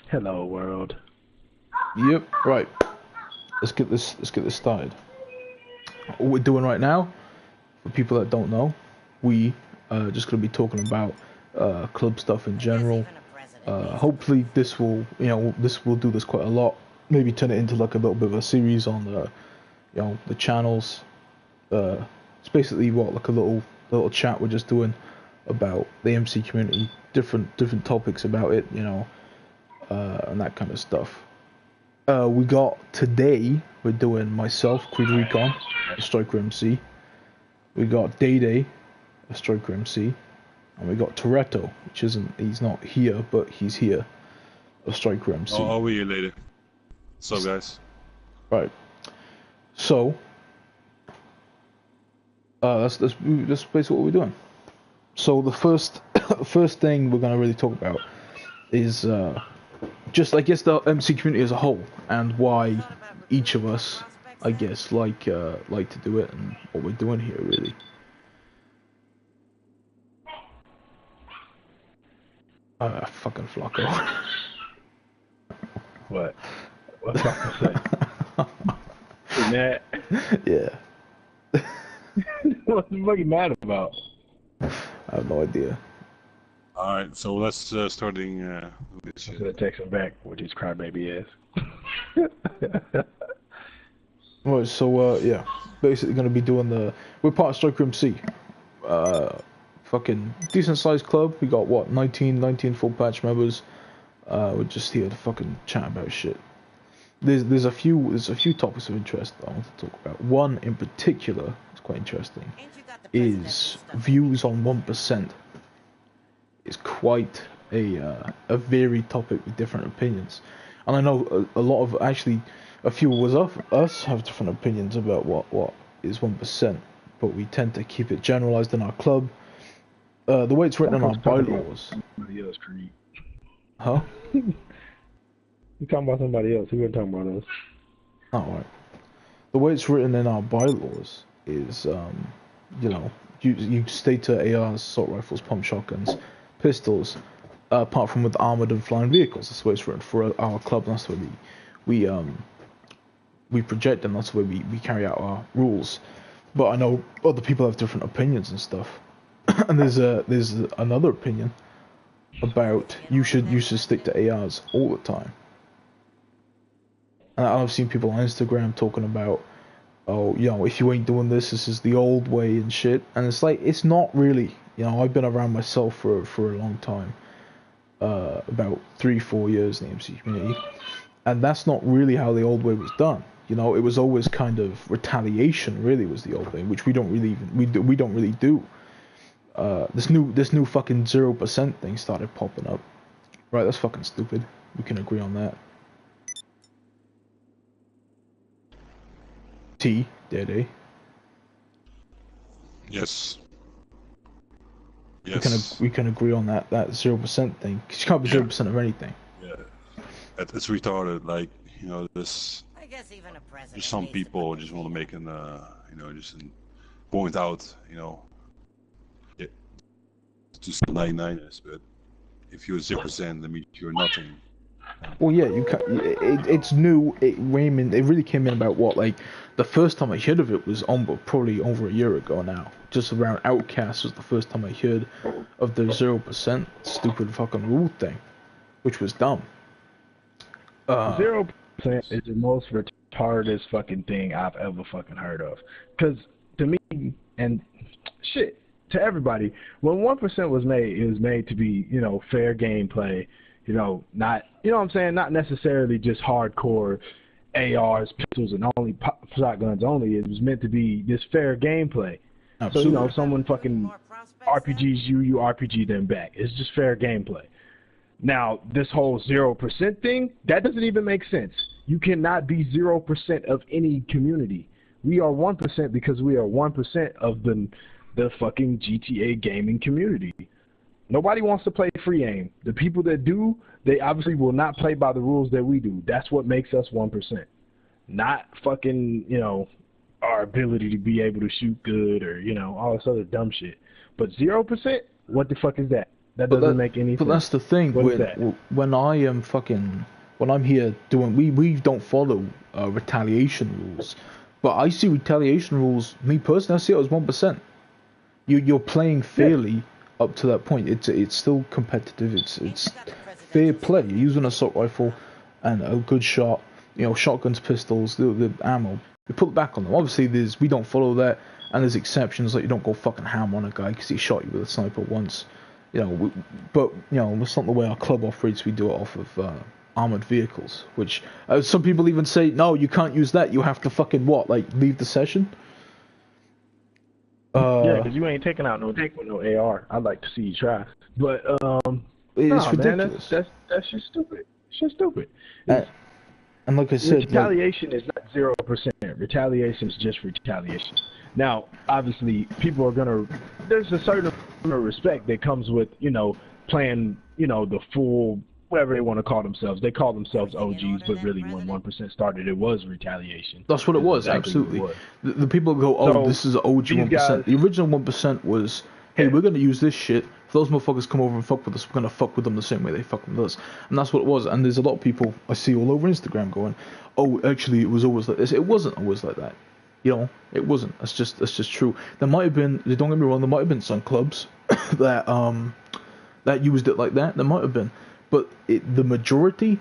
Hello, world. Yep. Right. Let's get this started. What we're doing right now, for people that don't know, we just gonna be talking about club stuff in I guess general. even a president needs a Hopefully this will, this will do this quite a lot. Maybe turn it into like a little bit of a series on the channels. It's basically what like a little chat we're just doing about the MC community, different topics about it, and that kind of stuff. We got today. We're doing myself, Creed Recon, a Striker MC. We got Day Day, a Striker MC, and we got Toretto, which isn't he's not here, but he's here, a Striker MC. I'll be here later. So guys. Right. So that's basically what we're doing. So the first first thing we're gonna really talk about is just I guess the MC community as a whole and why each of us I guess like to do it and what we're doing here really. Fucking Flocko. What? What's up to say? You mad? Yeah, What's the fucking mad about? I have no idea. Alright, so let's starting with this I'm shit. gonna text him back what his crybaby is. Right, so yeah, basically gonna be doing we're part of Striker MC. Fucking decent sized club. We got what 19 full patch members. We're just here to fucking chat about shit. There's a few topics of interest that I want to talk about. One in particular is quite interesting. Ain't you got the presidential Is stuff? views on 1%. It's quite a varied topic with different opinions, and I know a lot of actually a few of us have different opinions about what is 1%, but we tend to keep it generalized in our club. The way it's written in our bylaws. Somebody else, Creed. Huh? You talking about somebody else? We weren't talking about us. Oh, right. The way it's written in our bylaws is, you state to ARs, assault rifles, pump shotguns, pistols, apart from with armored and flying vehicles. That's the way it's written for our club. And that's the way we project them. That's the way we carry out our rules. But I know other people have different opinions and stuff. And there's another opinion about you should stick to ARs all the time. And I've seen people on Instagram talking about, oh, if you ain't doing this, this is the old way and shit. And it's like, it's not really. I've been around myself for a long time, about 3-4 years in the MC community, and that's not really how the old way was done. It was always kind of retaliation. Really, was the old way, which we don't really do. This new fucking 0% thing started popping up. Right, that's fucking stupid. We can agree on that. Daddy. Yes. Yes. We can agree on that 0% thing. 'Cause you can't be 0% of anything. Yeah. It's retarded. Like, this. I guess even a president There's some needs to people put just things want to in make just point out, yeah, to some 99ers, but if you're 0%, that means you're nothing. Well, yeah, you can. It's new. It really came in about what, like, the first time I heard of it was probably over a year ago now. Just around Outcast was the first time I heard of the 0% stupid fucking rule thing, which was dumb. 0% is the most retarded fucking thing I've ever fucking heard of. Because to me, and shit, to everybody, when 1% was made, it was made to be, fair gameplay. Not, what I'm saying, not necessarily just hardcore ARs, pistols, and only shotguns only. It was meant to be this fair gameplay. Absolutely. So, if someone fucking more prospects RPGs you RPG them back. It's just fair gameplay. Now, this whole 0% thing, that doesn't even make sense. You cannot be 0% of any community. We are 1% because we are 1% of the fucking GTA gaming community. Nobody wants to play free aim. The people that do, they obviously will not play by the rules that we do. That's what makes us 1%. Not fucking, our ability to be able to shoot good or, all this other dumb shit. But 0%, what the fuck is that? That But doesn't make any but sense. that's the thing. What is that? When I'm here doing, we don't follow retaliation rules, but I see retaliation rules. Me personally, I see it as 1%. You're playing fairly up to that point. It's still competitive. It's fair play. You're using an assault rifle and a good shot. Shotguns, pistols, the ammo. We put it back on them. Obviously, we don't follow that, and there's exceptions, like you don't go fucking ham on a guy because he shot you with a sniper once. But that's not the way our club operates. We do it off of armored vehicles, which some people even say, no, you can't use that. You have to fucking leave the session. Yeah, because you ain't taking out no dick with no AR. I'd like to see you try, but it's nah, ridiculous. Man, that's just stupid. It's just stupid. And like I said, retaliation is not 0%. Retaliation is just retaliation. Now, obviously, people are gonna. There's a certain amount of respect that comes with playing the full, whatever they want to call themselves. They call themselves OGs, but really when 1% started, it was retaliation. That's what it was, exactly absolutely. What it was. The people go, oh, So, this is OG 1%. guys, the original 1% was, hey, we're going to use this shit. If those motherfuckers come over and fuck with us, we're going to fuck with them the same way they fuck with us. And that's what it was. And there's a lot of people I see all over Instagram going, oh, actually, it was always like this. It wasn't always like that. It wasn't. That's just true. There might have been, don't get me wrong, there might have been some clubs that used it like that. There might have been. But the majority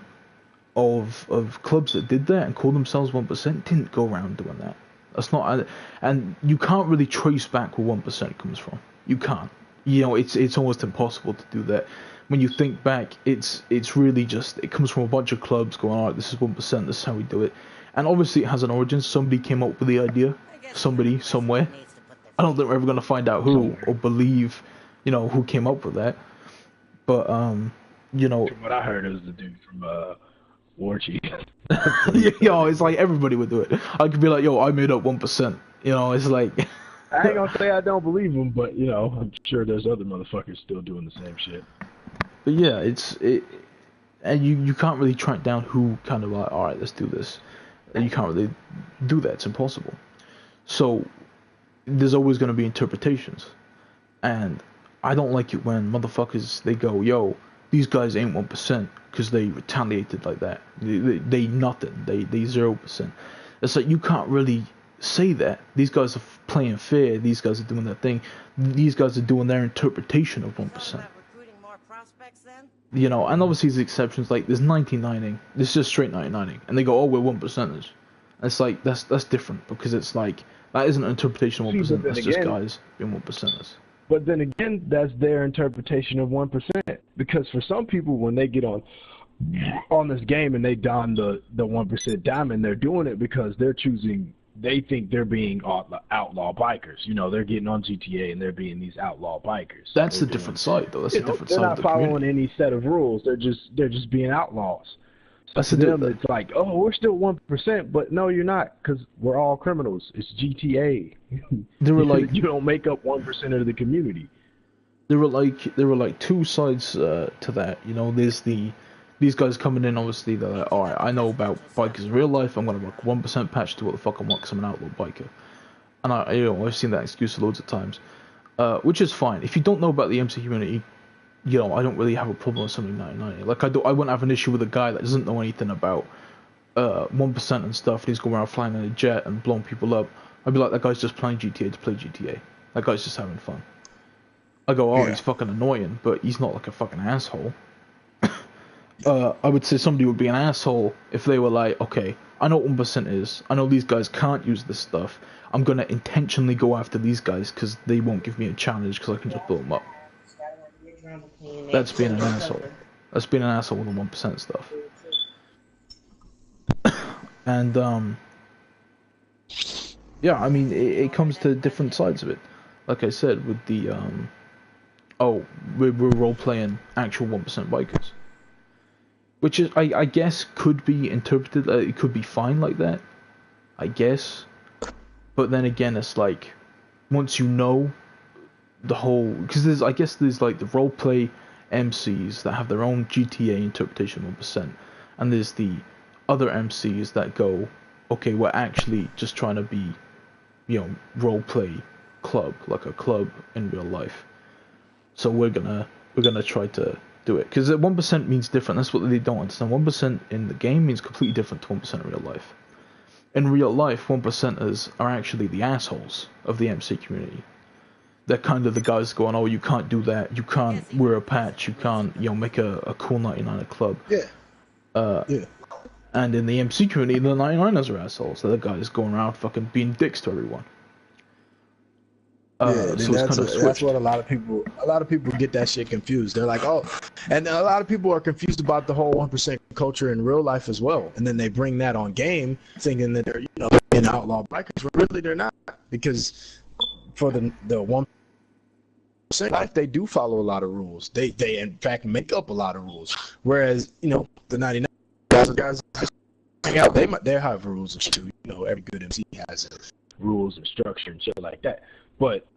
of clubs that did that and called themselves 1% didn't go around doing that. That's not, and you can't really trace back where 1% comes from. You can't. It's almost impossible to do that. When you think back, it's really just, it comes from a bunch of clubs going, alright, this is 1%, this is how we do it. And obviously it has an origin. Somebody came up with the idea. Somebody, somewhere. I don't think we're ever going to find out who or believe, who came up with that. But, From what I heard, it was the dude from War Chief. It's like everybody would do it. I could be like, yo, I made up 1%. It's like... I ain't gonna say I don't believe him, but I'm sure there's other motherfuckers still doing the same shit. But yeah, and you can't really track down who kind of like, all right, let's do this. And you can't really do that. It's impossible. So there's always going to be interpretations, and I don't like it when motherfuckers they go, yo, these guys ain't 1% because they retaliated like that. They nothing. They 0%. It's like you can't really say that. These guys are playing fair. These guys are doing their thing. These guys are doing their interpretation of 1%. And obviously there's exceptions, like there's 99ing. There's just straight 99ing. And they go, oh, we're 1%ers. It's like, that's different, because it's like, that isn't an interpretation of 1%, that's just guys being 1%ers. But then again, that's their interpretation of 1%. Because for some people, when they get on this game and they don the 1% diamond, they're doing it because they think they're being outlaw bikers. They're getting on GTA and they're being these outlaw bikers. That's a different side, though. That's a different side of the community. They're not following community. any set of rules. They're just being outlaws. That's to them, it's like, oh, we're still 1%, but no, you're not, because we're all criminals. It's GTA. They were like, you don't make up 1% of the community. There were like two sides to that. There's these guys coming in, obviously they're like, alright, I know about bikers in real life, I'm gonna rock 1% patch to what the fuck I want because I'm an outlaw biker. And I've seen that excuse loads of times, which is fine. If you don't know about the MC community, I don't really have a problem with something 99. Like I wouldn't have an issue with a guy that doesn't know anything about 1% and stuff, and he's going around flying in a jet and blowing people up. I'd be like, that guy's just playing GTA to play GTA. That guy's just having fun. I go, oh, he's fucking annoying, but he's not like a fucking asshole. I would say somebody would be an asshole if they were like, okay, I know what 1% is, I know these guys can't use this stuff, I'm going to intentionally go after these guys because they won't give me a challenge because I can just blow them up. That's being an asshole. That's being an asshole with the 1% stuff. And, yeah, I mean, it comes to different sides of it. Like I said, with the, we're role-playing actual 1% bikers. Which is, I guess, could be interpreted, it could be fine like that, I guess. But then again, it's like, once you know the whole, because there's like the roleplay MCs that have their own GTA interpretation of 1%, and there's the other MCs that go, okay, we're actually just trying to be, roleplay club, like a club in real life. So we're gonna we're gonna try to do it, because 1% means different. That's what they don't understand. 1% in the game means completely different to 1% in real life. In real life, 1%ers are actually the assholes of the MC community. They're kind of the guys going, oh, you can't do that, you can't wear a patch, you can't, make a cool 99 at club. Yeah. And in the MC community, the 99ers are assholes. They're the guys going around fucking being dicks to everyone. Yeah, so it's kind of switched. that's what a lot of people get that shit confused. They're like, oh, and a lot of people are confused about the whole 1% culture in real life as well. And then they bring that on game, thinking that they're being outlaw bikers. But really, they're not, because for the 1% life, they do follow a lot of rules. They in fact make up a lot of rules. Whereas the 99 guys hang out, they have rules and shit too. Every good MC has rules and structure and shit like that. But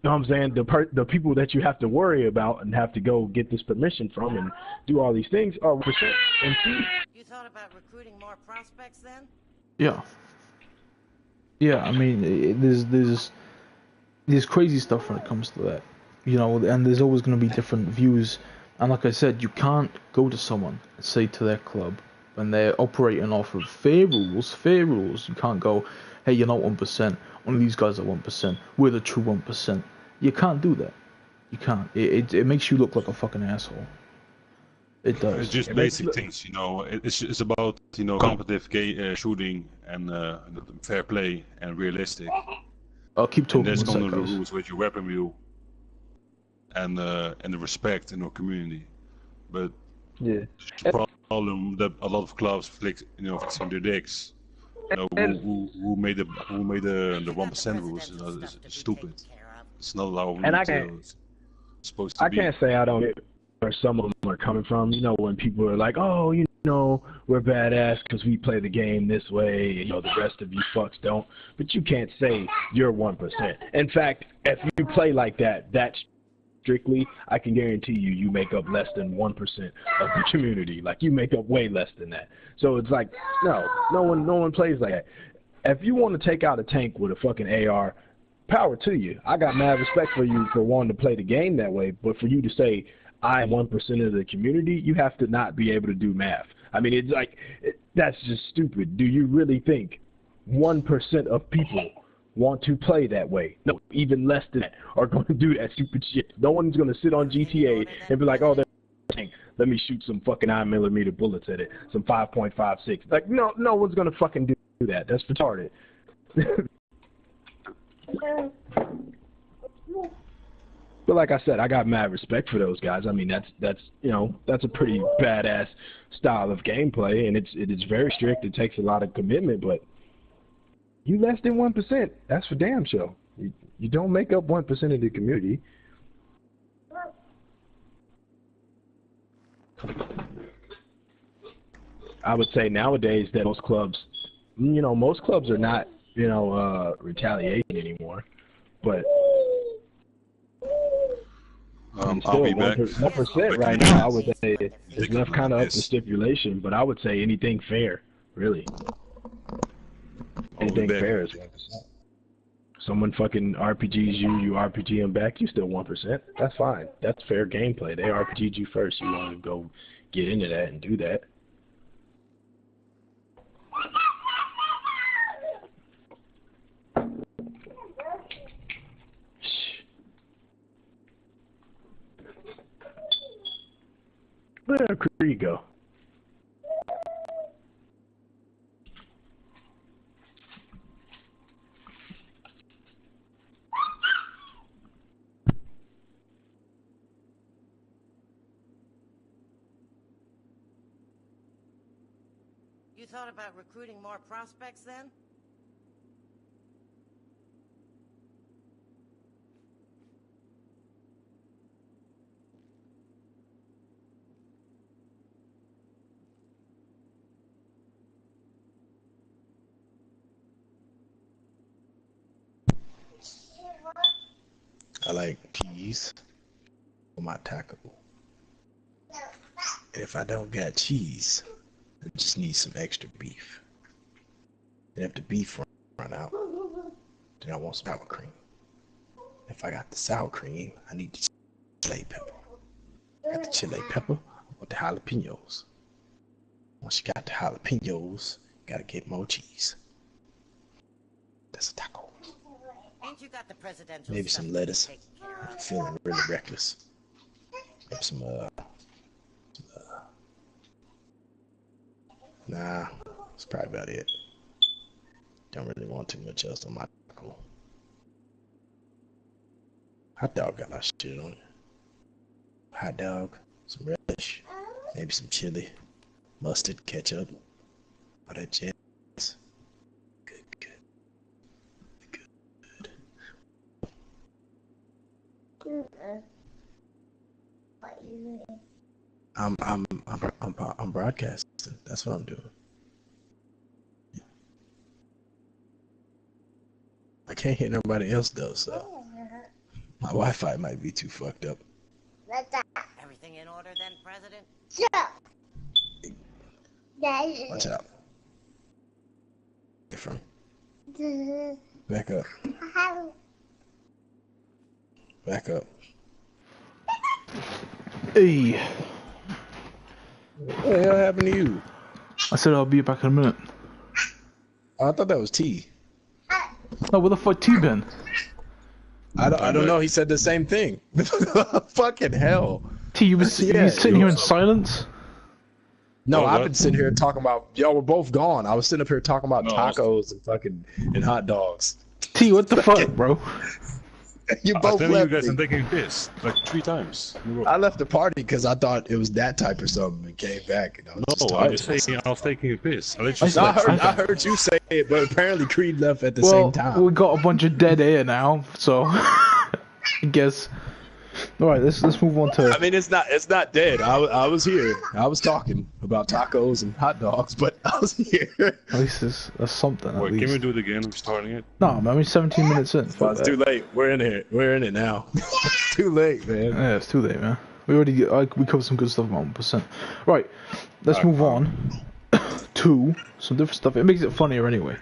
you know what I'm saying? The people that you have to worry about and have to go get this permission from and do all these things are 1% MC. You thought about recruiting more prospects then? Yeah. I mean, there's crazy stuff when it comes to that, and there's always going to be different views. And like I said, you can't go to someone and say to their club, when they're operating off of fair rules, you can't go, hey, you're not 1%, only these guys are 1%, we're the true 1%. You can't do that. You can't. It makes you look like a fucking asshole. It does. It's just basic things, It's about competitive shooting and fair play and realistic. I'll keep talking. And there's about the guys. rules with your weapon wheel and the respect in our community. But the problem that a lot of clubs fix in their dicks. Who made the 1% rules is stupid. It's not allowed. It's supposed to be. I can't say I don't get where some of them are coming from. When people are like, oh, we're badass because we play the game this way, the rest of you fucks don't. But you can't say you're 1%. In fact, if you play like that, that's strictly, I can guarantee you make up less than 1% of the community. Like, you make up way less than that. So it's like, no one plays like that. If you want to take out a tank with a fucking AR, power to you. I got mad respect for you for wanting to play the game that way, but for you to say I am 1% of the community, you have to not be able to do math. I mean, it's like, that's just stupid. Do you really think 1% of people want to play that way? No, even less than that are going to do that stupid shit. No one's going to sit on GTA and be like, oh, there's a tank. Let me shoot some fucking 9mm bullets at it, some 5.56. Like, no one's going to fucking do that. That's retarded. But like I said, I got mad respect for those guys. I mean, that's a pretty badass style of gameplay, and it is very strict. It takes a lot of commitment, but you less than 1%. That's for damn sure. You don't make up 1% of the community. I would say nowadays that most clubs are not, retaliation anymore, but I'll be back. 1% right now, I would say, is left kind of up to stipulation, but I would say anything fair, really. Anything fair is 1%. Someone fucking RPGs you RPG them back, you still 1%. That's fine. That's fair gameplay. They RPG'd you first. You want to go get into that and do that. Where'd Creed go? You thought about recruiting more prospects then? I like cheese for my taco. And if I don't got cheese, I just need some extra beef. And if the beef run out, then I want some sour cream. If I got the sour cream, I need the slave pepper. Got the chili pepper or the jalapenos. Once you got the jalapenos, gotta get more cheese. That's a taco. Ain't you got the presidential Maybe stuff some lettuce. taken care of? I'm feeling really reckless. Maybe some nah, that's probably about it. Don't really want too much else on my taco. Hot dog got a lot of shit on it. Hot dog, some relish, maybe some chili, mustard, ketchup, all that jazz. Good. I'm broadcasting. That's what I'm doing. I can't hear nobody else though, so my Wi-Fi might be too fucked up. Everything in order then, President? Watch out. Different. Back up. Back up. Hey, What the hell happened to you? I said I'll be back in a minute. Oh, I thought that was T. No, where the fuck T been? I don't know. He said the same thing. Fucking hell. T, you was sitting here in silence? No, Oh, I've what? been sitting here talking about y'all were both gone. I was sitting up here talking about No, tacos and fucking and hot dogs. T, what the fuck, bro? You I was both telling you left guys me. I'm taking a piss like 3 times in a row. I left the party because I thought it was that type or something and came back. And I was just No, talking I'm just to myself. saying I was taking a piss. I literally No, said, I heard you say it, but apparently Creed left at the Well, same time. we got a bunch of dead air now, so I guess. All right, let's move on to. I mean, it's not dead. I was here. I was talking about tacos and hot dogs, but I was here. At least that's something. At Wait, least. can we do it again? I'm starting it. No, man, we're 17 minutes in. Well, it's too late. We're in it. We're in it now. It's too late, man. Yeah, it's too late, man. We covered some good stuff about 1%. Right, let's move on to some different stuff. It makes it funnier anyway.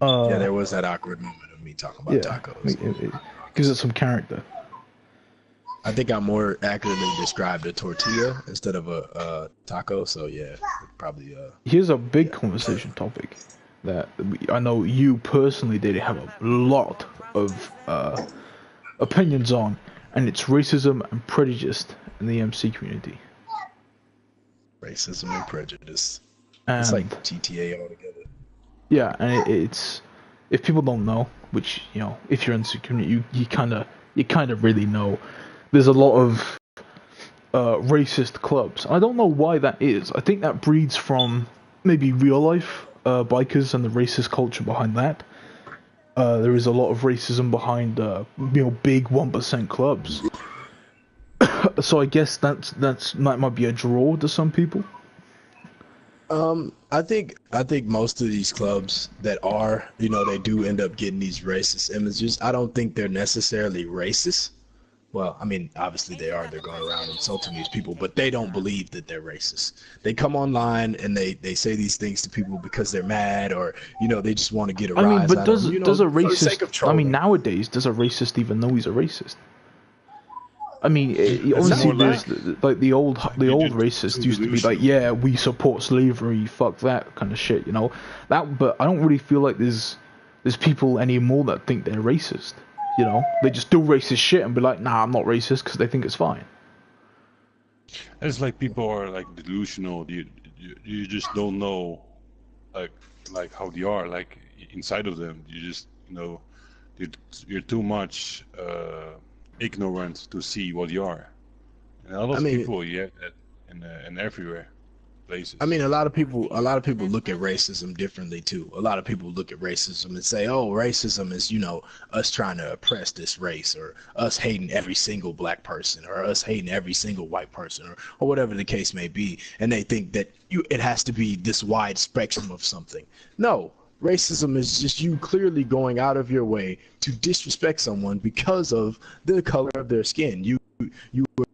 Yeah, there was that awkward moment of me talking about tacos. It gives it some character. I think I more accurately described a tortilla instead of a taco. So yeah, probably. Here's a big conversation topic that I know you personally did have a lot of opinions on, and it's racism and prejudice in the MC community. Racism and prejudice. And It's like GTA altogether. yeah, and it's if people don't know, which if you're in the community, you kind of really know. There's a lot of racist clubs. I don't know why that is. I think that breeds from maybe real life bikers and the racist culture behind that. There is a lot of racism behind big 1% clubs. So I guess that might be a draw to some people. I think most of these clubs that are, they do end up getting these racist images. I don't think they're necessarily racist. Well, I mean, obviously they are. They're going around insulting these people, but they don't believe that they're racist. They come online and they say these things to people because they're mad or, they just want to get a rise. I mean, but out does of them, a for the sake of racist? I trolling. mean, nowadays, does a racist even know he's a racist? I mean, obviously, more there's the old racist used to be like, yeah, we support slavery, fuck that kind of shit, That, but I don't really feel like there's people anymore that think they're racist. They just do racist shit and be like, nah, I'm not racist because they think it's fine. It's like people are like delusional. You just don't know, like how they are. Like inside of them, you just you're too much ignorant to see what you are. And a lot of people, and everywhere. Places. I mean, a lot of people look at racism differently too. A lot of people look at racism and say, "Oh, racism is, us trying to oppress this race, or us hating every single black person, or us hating every single white person, or whatever the case may be." And they think that it has to be this wide spectrum of something. No, racism is just you clearly going out of your way to disrespect someone because of the color of their skin. You were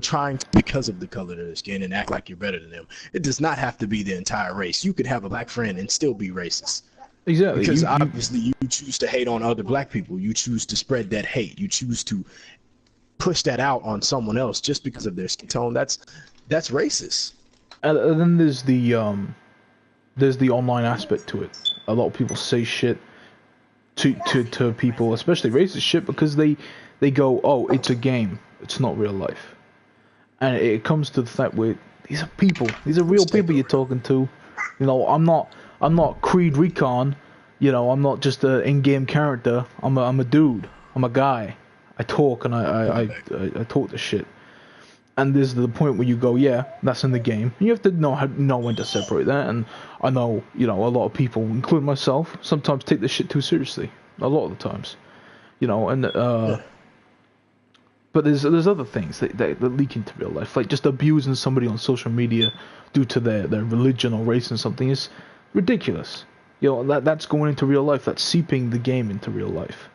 trying to, because of the color of their skin, and act like you're better than them. It does not have to be the entire race. You could have a black friend and still be racist. Exactly. Because obviously you choose to hate on other black people. You choose to spread that hate. You choose to push that out on someone else just because of their skin tone, that's racist. And then there's the online aspect to it. A lot of people say shit to people, especially racist shit, because they go, oh, it's a game, it's not real life. And it comes to the fact where these are people, these are real people you're talking to. You know, I'm not Creed Recon. You know, I'm not just an in-game character. I'm a dude. I'm a guy. I talk and I talk this shit. And there's the point where you go, yeah, that's in the game. You have to know when to separate that. And I know, you know, a lot of people, including myself, sometimes take this shit too seriously. A lot of the times, you know. And but there's other things that leak into real life, like just abusing somebody on social media due to their religion or race and something is ridiculous. You know, that's going into real life. That's seeping the game into real life.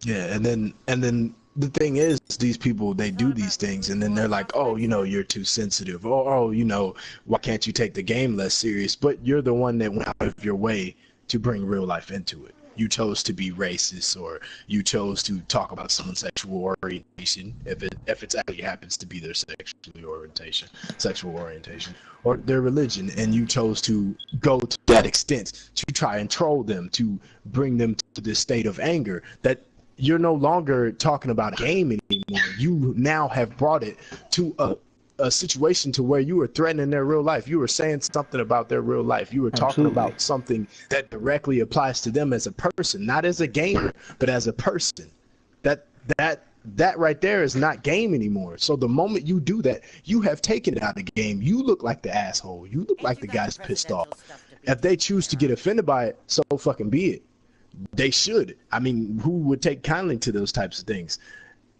Yeah, and then the thing is, these people, they do these things, and then they're like, oh, you know, you're too sensitive. Oh, you know, why can't you take the game less serious? But you're the one that went out of your way to bring real life into it. You chose to be racist, or you chose to talk about someone's sexual orientation, if it actually happens to be their sexual orientation, or their religion, and you chose to go to that extent to try and troll them, to bring them to this state of anger that you're no longer talking about a game anymore. You now have brought it to a situation to where you were threatening their real life. You were saying something about their real life. You were talking about something that directly applies to them as a person, not as a gamer, but as a person. That right there is not game anymore. So the moment you do that, you have taken it out of the game. You look like the asshole. You look like the guy's pissed off. If they choose to get offended by it, so fucking be it. They should. I mean, who would take kindly to those types of things?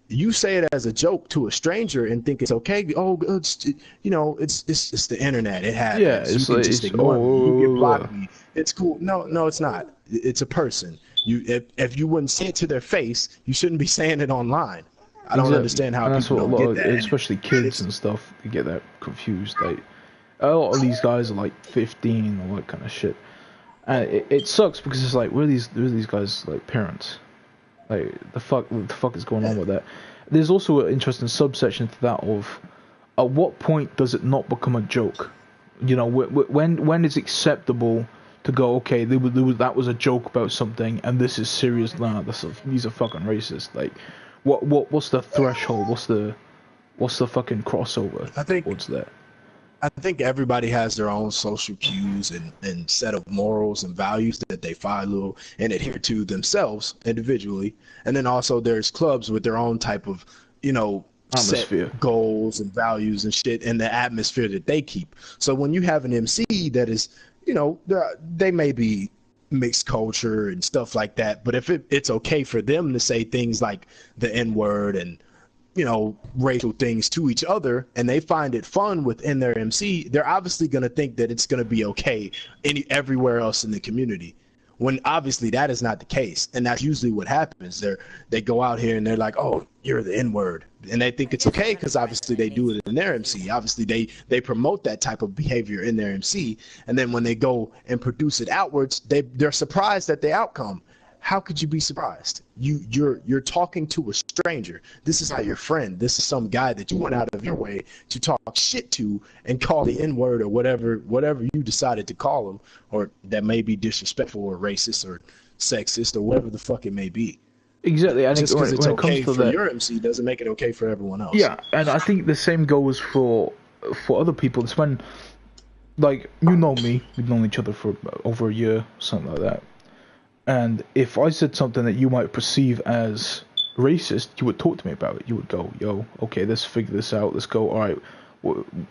You say it as a joke to a stranger and think it's okay. Oh, it's, you know, it's the internet. It happens. Yeah, it's you can like, just ignore me. You can block me. It's cool. No, it's not. It's a person. If you wouldn't say it to their face, you shouldn't be saying it online. I don't understand how people don't get that. Especially kids and stuff, they get that confused. Like, a lot of these guys are like 15 or that kind of shit. And it sucks because it's like, where are these guys like parents? Like, the fuck is going on with that? There's also an interesting subsection to that of, at what point does it not become a joke? You know, when is acceptable to go, okay, that was a joke about something, and this is serious now. These are fucking racist. Like, what's the threshold? What's the fucking crossover? What's that? I think everybody has their own social cues and set of morals and values that they follow and adhere to themselves individually. And then also there's clubs with their own type of, you know, atmosphere, set goals and values and shit, and the atmosphere that they keep. So when you have an MC that is, you know, they may be mixed culture and stuff like that, but if it's okay for them to say things like the N-word and, you know, racial things to each other, and they find it fun within their MC, they're obviously going to think that it's going to be okay everywhere else in the community, when obviously that is not the case. And that's usually what happens. They go out here and they're like, oh, you're the N-word, and they think it's okay because obviously they do it in their MC. Obviously they promote that type of behavior in their MC, and then when they go and produce it outwards, they're surprised at the outcome. How could you be surprised? You're talking to a stranger. This is not your friend. This is some guy that you went out of your way to talk shit to and call the N-word or whatever you decided to call him, or that may be disrespectful or racist or sexist or whatever the fuck it may be. Exactly. I think just because it's when okay it comes for to your MC doesn't make it okay for everyone else. Yeah, and I think the same goes for other people. It's when, like, you know me, we've known each other for over a year, something like that. And if I said something that you might perceive as racist, you would talk to me about it. You would go, yo, okay, let's figure this out. Let's go, all right,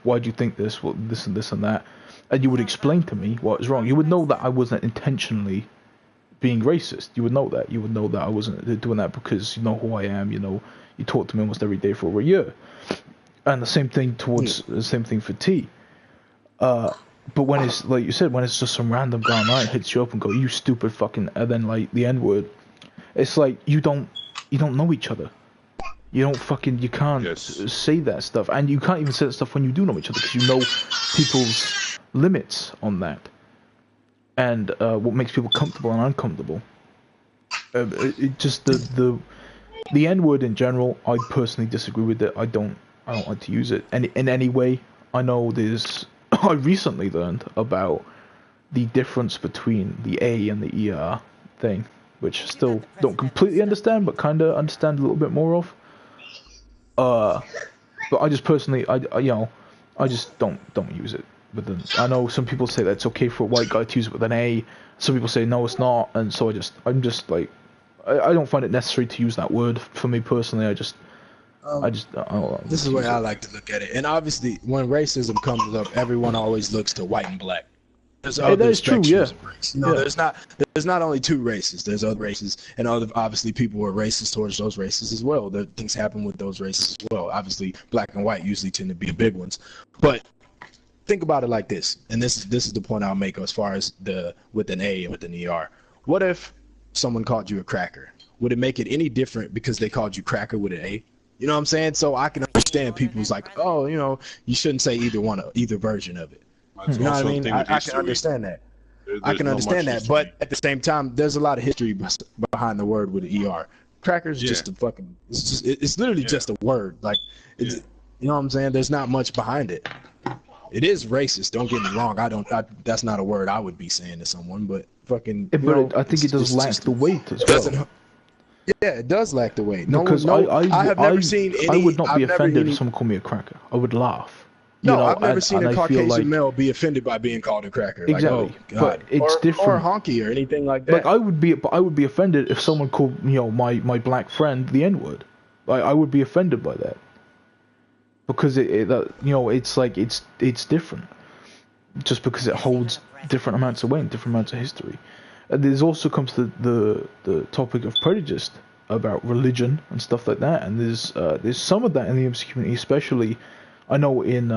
why do you think this? Well, this and this and that. And you would explain to me what is wrong. You would know that I wasn't intentionally being racist. You would know that. You would know that I wasn't doing that because you know who I am. You know, you talk to me almost every day for over a year. And the same thing the same thing for T. But when it's, like you said, when it's just some random guy online hits you up and go, you stupid fucking, and then like the N-word, it's like you don't know each other. You can't say that stuff, and you can't even say that stuff when you do know each other because you know people's limits on that, and what makes people comfortable and uncomfortable. It just the the N word in general, I personally disagree with it. I don't like to use it in any way. I know I recently learned about the difference between the A and the ER thing, which I still don't completely understand, but kind of understand a little bit more of. But I just personally, I just don't use it. But then I know some people say that it's okay for a white guy to use it with an A. Some people say no, it's not, and so I'm just like, I don't find it necessary to use that word for me personally. I just this is the way I like to look at it. And obviously, when racism comes up, everyone always looks to white and black. There's other spectrums of race. There's not only two races. There's other races, and obviously people are racist towards those races as well. Things happen with those races as well. Obviously, black and white usually tend to be the big ones. But think about it like this, and this is the point I'll make as far as with an A and with an ER. What if someone called you a cracker? Would it make it any different because they called you cracker with an A? You know what I'm saying? So I can understand people's like, oh, you shouldn't say either version of it. You know what I mean? I can understand that. I can understand that, but at the same time, there's a lot of history behind the word with the ER. Cracker is just a fucking. It's literally just a word. Like, you know what I'm saying? There's not much behind it. It is racist. Don't get me wrong. That's not a word I would be saying to someone, but fucking. I think it does lack the weight as well. Yeah, it does lack the weight. Because I have never seen any. I would not be offended if someone called me a cracker. I would laugh. I've never seen a Caucasian male be offended by being called a cracker. Exactly, like, oh, but it's different. Or honky or anything like that. Like I would be offended if someone called my black friend the N-word. Like I would be offended by that because it's like it's different, just because it holds different amounts of weight, and different amounts of history. And there's also comes to the topic of prejudice about religion and stuff like that. And there's some of that in the MC community, especially. I know in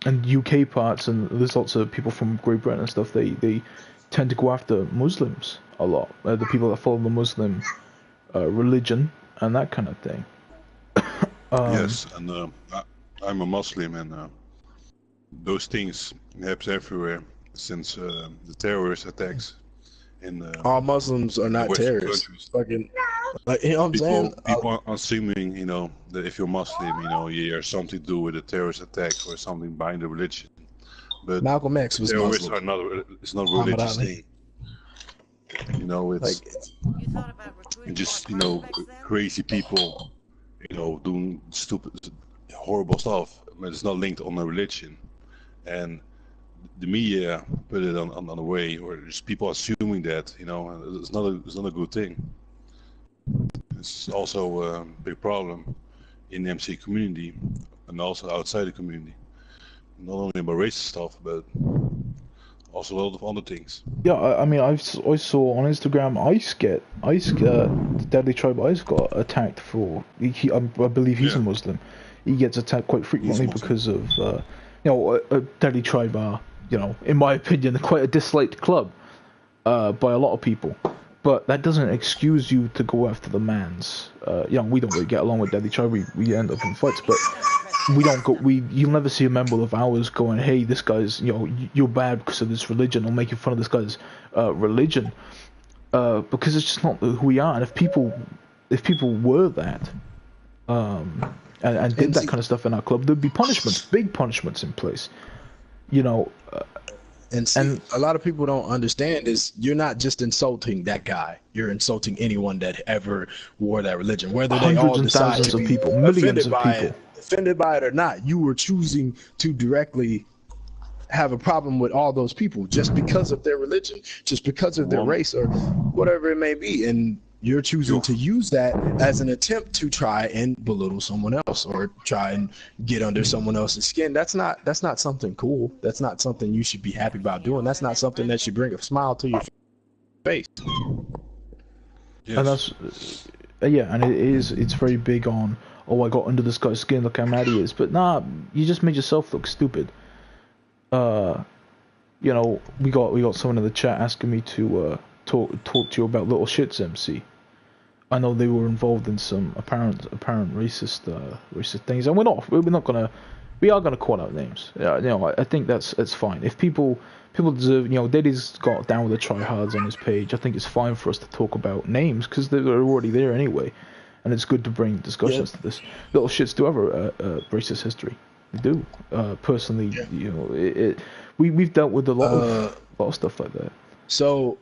UK parts, and there's lots of people from Great Britain and stuff, they tend to go after Muslims a lot. The people that follow the Muslim religion and that kind of thing. Yes, and I'm a Muslim, and those things happen everywhere since the terrorist attacks. All Muslims are not terrorists. Fucking, like, you know what I'm saying? People are assuming, that if you're Muslim, you have something to do with a terrorist attack or something behind the religion. But Malcolm X was terrorists Muslim. It's not a religious thing. It's just crazy people, doing stupid, horrible stuff. But it's not linked on a religion, and the media put it on a way where there's people assuming that it's not a good thing. It's also a big problem in the MC community and also outside the community. Not only about racist stuff, but also a lot of other things. Yeah, I mean, I saw on Instagram Deadly Tribe Ice got attacked for. I believe he's a Muslim. He gets attacked quite frequently because of Deadly Tribe are, in my opinion, quite a disliked club by a lot of people. But that doesn't excuse you to go after the mans. We don't really get along with Deadly Tribe. We end up in fights, but we don't go. You'll never see a member of ours going, "Hey, this guy's, you're bad because of this religion," or making fun of this guy's religion, because it's just not who we are. And if people were that, and did that kind of stuff in our club, there'd be punishments, big punishments in place. And a lot of people don't understand is you're not just insulting that guy. You're insulting anyone that ever wore that religion, whether they all decide to be millions of people offended by it or not. You were choosing to directly have a problem with all those people just because of their religion, just because of their race or whatever it may be, and you're choosing to use that as an attempt to try and belittle someone else or try and get under someone else's skin. That's not something cool. That's not something you should be happy about doing. That's not something that should bring a smile to your face. Yes. And that's and it's very big on, I got under this guy's skin, look how mad he is. But nah, you just made yourself look stupid. We got someone in the chat asking me to talk to you about Little Shits MC. I know they were involved in some apparent racist things, and we are gonna call out names. I think that's fine. If people deserve, Diddy's got Down with the Tryhards on his page. I think it's fine for us to talk about names because they're already there anyway. and it's good to bring discussions to this. Little shits do have a racist history. They do. Personally, you know, we've dealt with a lot of stuff like that. So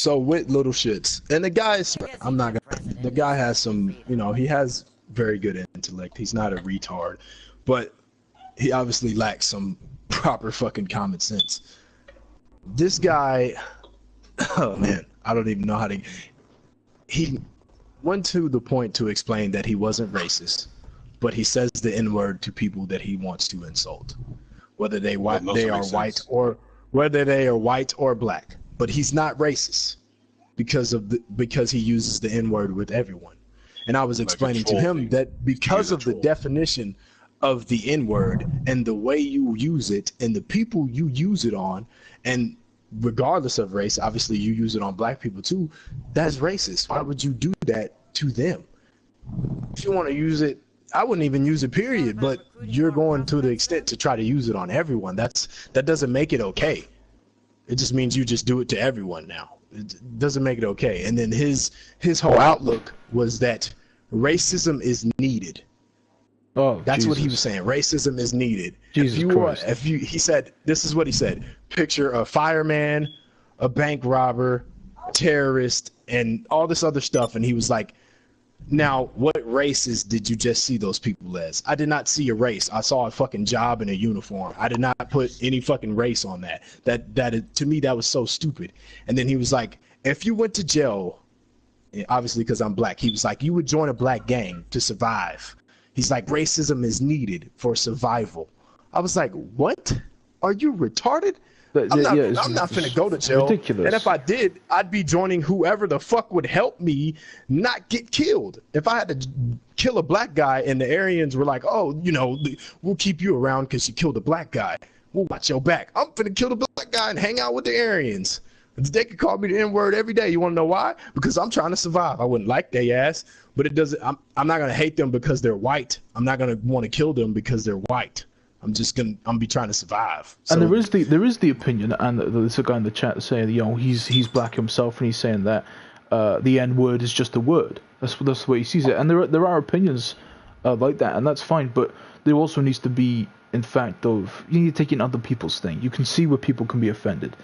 with little shits, and the guy has some, you know, he has very good intellect. He's not a retard, but he obviously lacks some proper fucking common sense. This guy, oh man, I don't even know how to. He went to the point to explain that he wasn't racist, but he says the N-word to people that he wants to insult, whether they are white or black. But he's not racist because he uses the N-word with everyone. And I was explaining to him that because of the definition of the N-word and the way you use it and the people you use it on, and regardless of race, obviously you use it on black people too, that's racist. Why would you do that to them? If you want to use it, I wouldn't even use it, period, but you're going to the extent to try to use it on everyone. That doesn't make it okay. It just means you just do it to everyone now. It doesn't make it okay. And then his whole outlook was that racism is needed. Oh, that's Jesus. What he was saying. Racism is needed. Jesus Christ. He said, this is what he said. Picture a fireman, a bank robber, a terrorist, and all this other stuff. And he was like, now, what races did you just see those people as? I did not see a race. I saw a fucking job and a uniform. I did not put any fucking race on that. To me, that was so stupid. And then he was like, if you went to jail, obviously because I'm black, he was like, you would join a black gang to survive. He's like, racism is needed for survival. I was like, what? Are you retarded? I'm not finna go to jail. Ridiculous. And if I did, I'd be joining whoever the fuck would help me not get killed. If I had to kill a black guy and the Aryans were like, oh, you know, we'll keep you around because you killed a black guy. We'll watch your back. I'm finna kill the black guy and hang out with the Aryans. They could call me the N-word every day. You want to know why? Because I'm trying to survive. I wouldn't like their ass, but it doesn't. I'm not gonna hate them because they're white. I'm not gonna want to kill them because they're white. I'm be trying to survive. So, and there is the opinion, and there's a guy in the chat saying, you know, he's black himself, and he's saying that the N-word is just a word. That's the way he sees it. And there are opinions like that, and that's fine. But there also needs to be, in fact, you need to take in other people's thing. You can see where people can be offended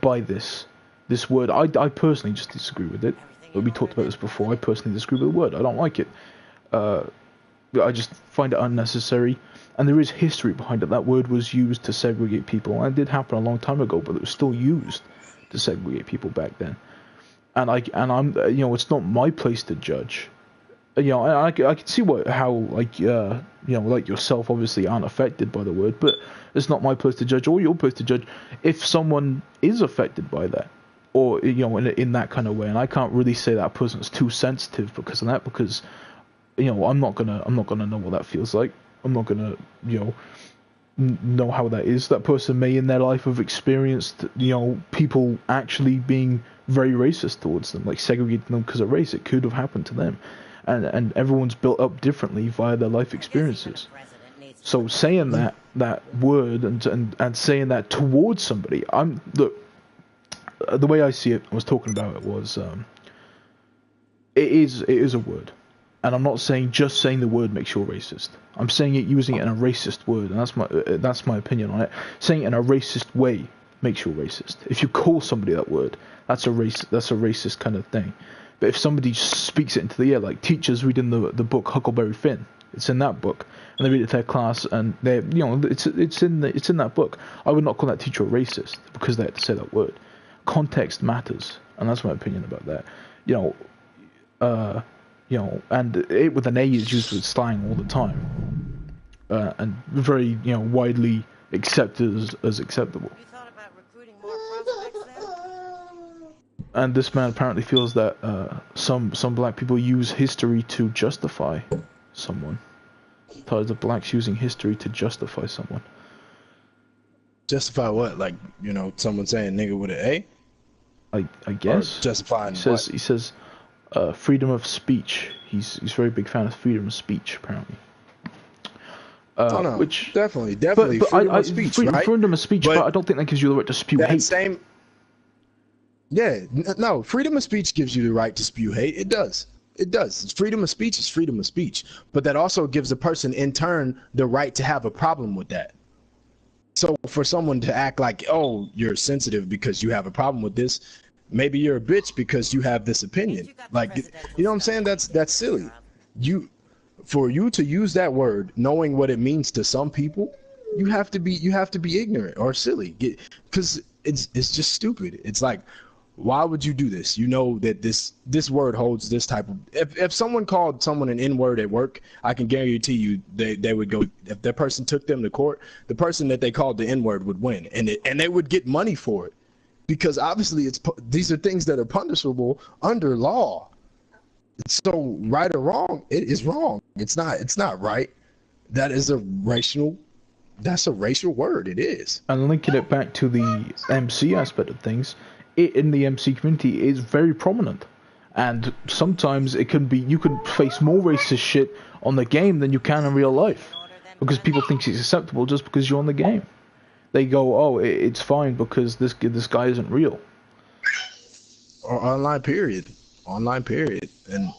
by this word. I personally just disagree with it. We talked about this before. I personally disagree with the word. I don't like it. I just find it unnecessary. And there is history behind it. That word was used to segregate people. And it did happen a long time ago, but it was still used to segregate people back then. And I'm, you know, it's not my place to judge. You know, I can see how you know, like yourself obviously aren't affected by the word, but it's not my place to judge or your place to judge if someone is affected by that, or, you know, in that kind of way. And I can't really say that person's too sensitive because of that, because, you know, I'm not gonna know what that feels like. I'm not gonna, you know how that is. That person may in their life have experienced, you know, people actually being very racist towards them, like segregating them because of race. It could have happened to them, and everyone's built up differently via their life experiences. So saying that word and saying that towards somebody, the way I see it, I was talking about it was, it is a word. And I'm not saying just saying the word makes you a racist. I'm saying it using it in a racist word, and that's my opinion on it. Saying it in a racist way makes you a racist. If you call somebody that word, that's a racist kind of thing. But if somebody speaks it into the air, like teachers reading the book Huckleberry Finn, it's in that book, and they read it to their class, and they, you know, it's in that book. I would not call that teacher a racist because they had to say that word. Context matters, and that's my opinion about that. You know, and it with an A is used with slang all the time, and very, you know, widely accepted as acceptable. You thought about recruiting more prospects then? And this man apparently feels that some black people use history to justify someone. Tired of blacks using history to justify someone. Justify what? Like, you know, someone saying nigga with an A? I guess. Or justifying he says freedom of speech. He's a very big fan of freedom of speech, apparently. No, which definitely but freedom of speech, right? Freedom of speech, but I don't think that gives you the right to spew hate. No, freedom of speech gives you the right to spew hate. It does. It does. Freedom of speech is freedom of speech. But that also gives a person in turn the right to have a problem with that. So for someone to act like, oh, you're sensitive because you have a problem with this, maybe you're a bitch because you have this opinion. Like, you know what I'm saying? That's silly. For you to use that word, knowing what it means to some people, you have to be ignorant or silly. Because it's just stupid. It's like, why would you do this? You know that this word holds this type of. If someone called someone an N-word at work, I can guarantee you they would go. If that person took them to court, the person that they called the N-word would win, and they would get money for it, because obviously these are things that are punishable under law. So right or wrong, it is wrong. It's not right. That's a racial word. It is. And linking it back to the MC aspect of things. It in the MC community is very prominent, and sometimes you can face more racist shit on the game than you can in real life, because people think it's acceptable just because you're on the game. They go, oh, it's fine because this guy isn't real. Or online period, and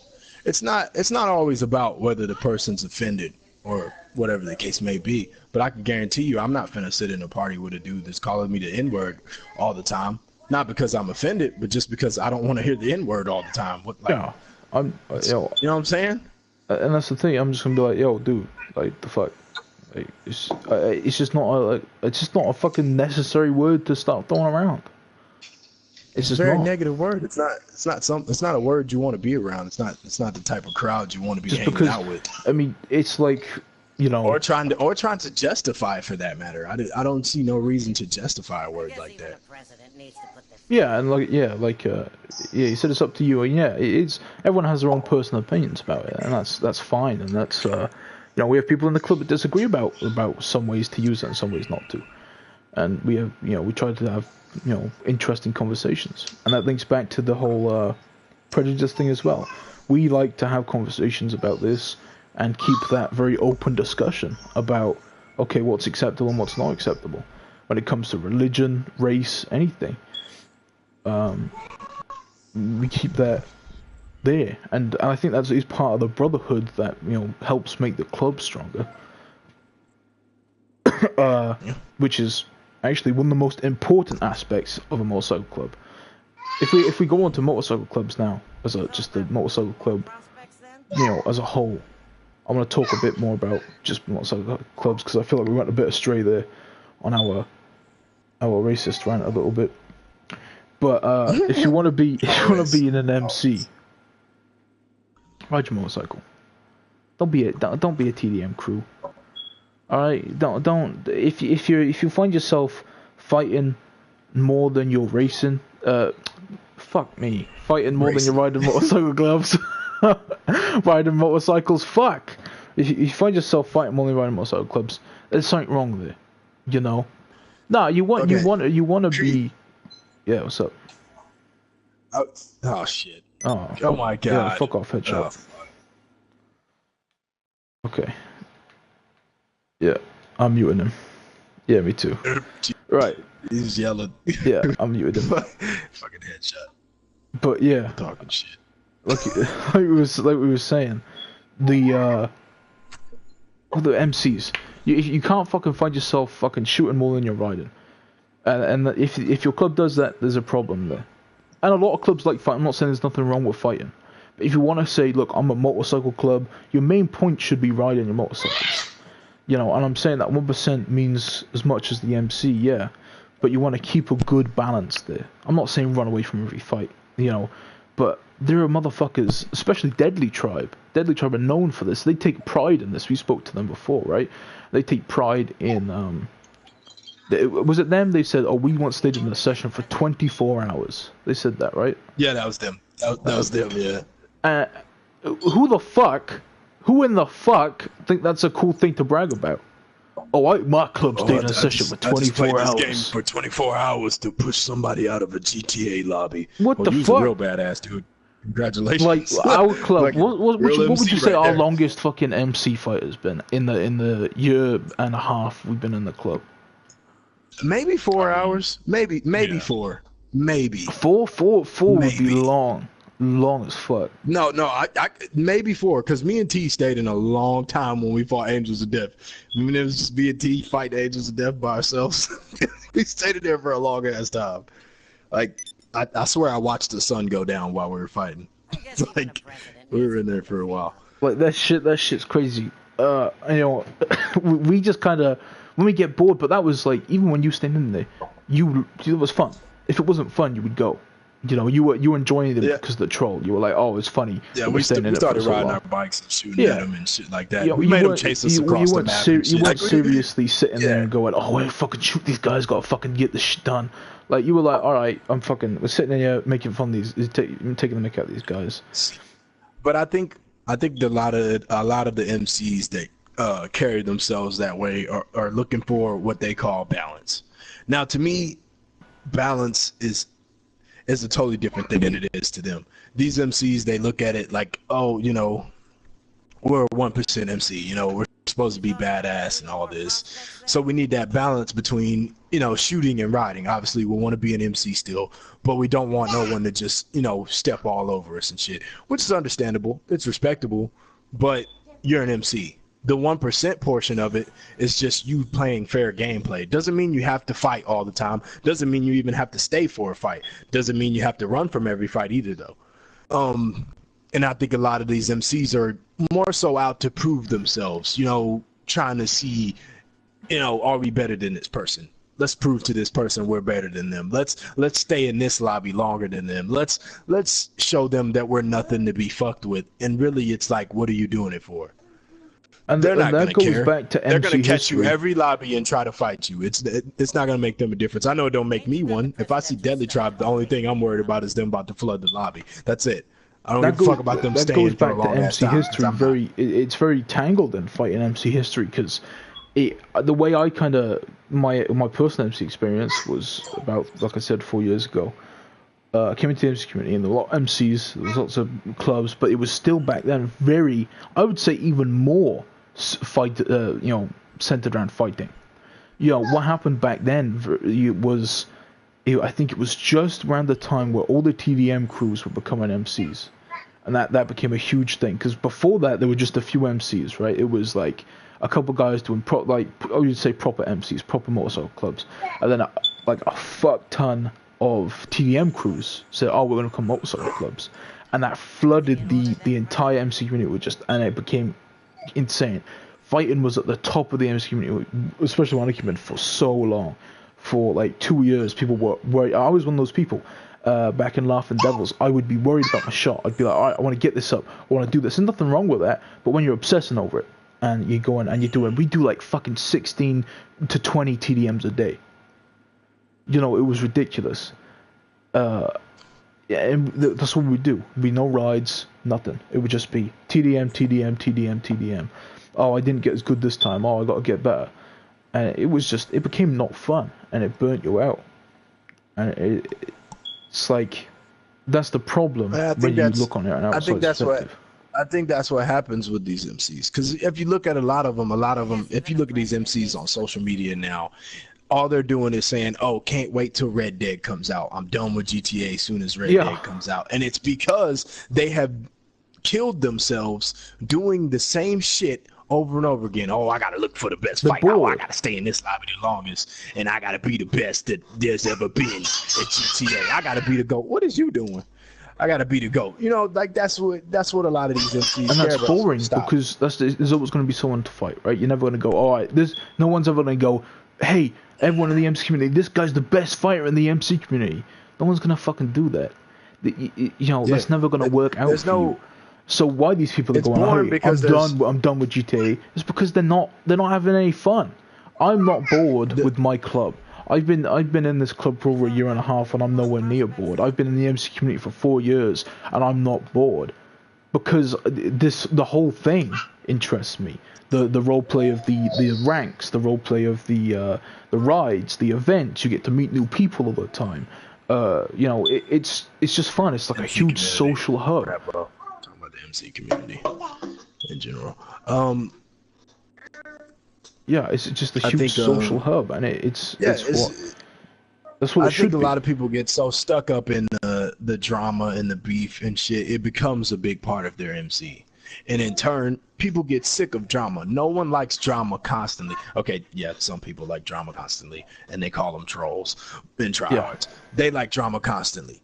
it's not always about whether the person's offended or whatever the case may be. But I can guarantee you, I'm not finna sit in a party with a dude that's calling me the N-word all the time. Not because I'm offended, but just because I don't want to hear the N-word all the time. You know what I'm saying? And that's the thing. I'm just gonna be like, yo, dude, like the fuck. Like, it's just not a fucking necessary word to start throwing around. It's just a very negative word. It's not a word you want to be around. It's not the type of crowd you want to be hanging out with. I mean, it's like, you know, or trying to justify, for that matter. I don't see no reason to justify a word like that. Yeah, and you said it's up to you, and yeah, it's everyone has their own personal opinions about it, and that's fine, and that's we have people in the club that disagree about some ways to use it and some ways not to, and we have we try to have interesting conversations, and that links back to the whole prejudice thing as well. We like to have conversations about this and keep that very open discussion about what's acceptable and what's not acceptable when it comes to religion, race, anything. We keep that there, and I think that is part of the brotherhood that helps make the club stronger. Which is actually one of the most important aspects of a motorcycle club. If we go on to motorcycle clubs now, as just the motorcycle club, as a whole, I want to talk a bit more about just motorcycle clubs, because I feel like we went a bit astray there on our racist rant a little bit. But if you want to be in an MC, ride your motorcycle. Don't be a TDM crew. All right, don't. If you find yourself fighting more than you're racing, fighting more than you're riding motorcycle gloves, riding motorcycles. Fuck. If you find yourself fighting more than riding motorcycle clubs, there's something wrong there. No, you want to be. Yeah, what's up? Oh shit. Oh my god. Yeah, fuck off, headshot. Okay. Yeah, I'm muting him. Yeah, me too. Right. He's yelling. Yeah, I'm muting him. Fucking headshot. But yeah. Talking shit. Like we were saying, the MCs. You can't fucking find yourself fucking shooting more than you're riding. And if your club does that, there's a problem there. And a lot of clubs like fighting. I'm not saying there's nothing wrong with fighting. But if you want to say, look, I'm a motorcycle club, your main point should be riding your motorcycles. And I'm saying that 1% means as much as the MC, yeah. But you want to keep a good balance there. I'm not saying run away from every fight, but there are motherfuckers, especially Deadly Tribe. Deadly Tribe are known for this. They take pride in this. We spoke to them before, right? They take pride in... was it them? They said, "Oh, we want stayed in the session for 24 hours." They said that, right? Yeah, that was them. That was them. Yeah. Who in the fuck think that's a cool thing to brag about? Oh, my club stayed in a session for 24 hours. This game for 24 hours to push somebody out of a GTA lobby. What the fuck? You're a real badass, dude. Congratulations. Like our club. What would you say our there. longest fucking MC fight has been in the year and a half we've been in the club? Maybe 4 hours. Maybe 4. Maybe. Four would be long. long as fuck. No, I maybe 4, because me and T stayed in a long time when we fought Angels of Death. When it was just me and T fighting Angels of Death by ourselves. We stayed in there for a long ass time. Like, I swear I watched the sun go down while we were fighting. Like, we were in there for a while. Like, that shit's crazy. You know, we just kind of, when we get bored, but that was like, even when you stayed in there, it was fun. If it wasn't fun, you would go. You know, you were enjoying them because of the troll. You were like, oh, it's funny. Yeah, we started riding our bikes and shooting at them and shit like that. You know, we made them chase us across the map. You weren't seriously sitting there and going, oh, we're fucking shoot these guys, gotta fucking get this shit done. Like, you were like, alright, we're sitting here making fun of these, taking the mick out of these guys. But I think a lot of the MCs that carry themselves that way are looking for what they call balance. Now, to me, balance is a totally different thing than it is to them. These MCs, they look at it like, oh, you know, we're a 1% MC, you know, we're supposed to be badass and all this. So we need that balance between, you know, shooting and riding. Obviously, we want to be an MC still, but we don't want no one to just, you know, step all over us and shit, which is understandable. It's respectable, but you're an MC. The 1% portion of it is just you playing fair gameplay. Doesn't mean you have to fight all the time. Doesn't mean you even have to stay for a fight. Doesn't mean you have to run from every fight either, though. And I think a lot of these MCs are more so out to prove themselves, you know, trying to see, you know, are we better than this person? Let's prove to this person we're better than them. Let's stay in this lobby longer than them. Let's show them that we're nothing to be fucked with. And really, it's like, what are you doing it for? And they're not going to care. Back to they're going to catch history. you every lobby and try to fight you. It's not going to make them a difference. I know it don't make me one. If I see Deadly Tribe, the only thing I'm worried about is them about to flood the lobby. That's it. I don't give a fuck about them staying for a long ass time. That goes back to MC history. It's very tangled in fighting MC history because the way I kind of my personal MC experience was about, like I said, 4 years ago. I came into the MC community and there were a lot of MCs, there was lots of clubs, but it was still back then very, I would say even more centered around fighting. You know, what happened back then was, I think it was just around the time where all the TDM crews were becoming MCs. And that became a huge thing, because before that there were just a few MCs, right? It was like a couple guys doing proper MCs, proper motorcycle clubs, and then a fuck ton of TDM crews said, oh, we're going to become motorcycle clubs, and that flooded the entire MC community and it became insane. Fighting was at the top of the MC community, especially when I came in, for so long. For like 2 years, people were worried. I was one of those people back in Laughing Devils. I would be worried about my shot. I'd be like, all right, I want to get this up, I want to do this. There's nothing wrong with that, but when you're obsessing over it and you're going and you're doing, we do like fucking 16 to 20 TDMs a day. You know, it was ridiculous. Yeah, and that's what we do. Be no rides, nothing. It would just be TDM, TDM, TDM, TDM. Oh, I didn't get as good this time. Oh, I got to get better. And it became not fun, and it burnt you out. And it's like, that's the problem when you look on it and outside perspective. I think that's what happens with these MCs. Because if you look at a lot of them, if you look at these MCs on social media now, all they're doing is saying, oh, can't wait till Red Dead comes out. I'm done with GTA as soon as Red Dead comes out. And it's because they have killed themselves doing the same shit over and over again. Oh, I got to look for the best fight. Oh, I got to stay in this lobby the longest. And I got to be the best that there's ever been at GTA. I got to be the GOAT. What is you doing? I got to be the GOAT. You know, like that's what a lot of these MCs and that's boring because there's always going to be someone to fight, right? You're never going to go, all right, no one's ever going to go, hey, everyone in the MC community, this guy's the best fighter in the MC community. No one's going to fucking do that. That's never going to work out for you. So why these people are going, hey, I'm done with GTA? It's because they're not having any fun. I'm not bored with my club. I've been in this club for over a year and a half and I'm nowhere near bored. I've been in the MC community for 4 years and I'm not bored because the whole thing interests me. The role play of the ranks, the role play of the rides, the events. You get to meet new people all the time. It's just fun. It's like a huge social hub. Talking about the MC community in general. Yeah, it's just a huge social hub, and that's what it should be. I think a lot of people get so stuck up in the the drama and the beef and shit, it becomes a big part of their MC. And in turn, people get sick of drama. No one likes drama constantly. Okay, yeah, some people like drama constantly, and they call them trolls and tryhards. Yeah. They like drama constantly.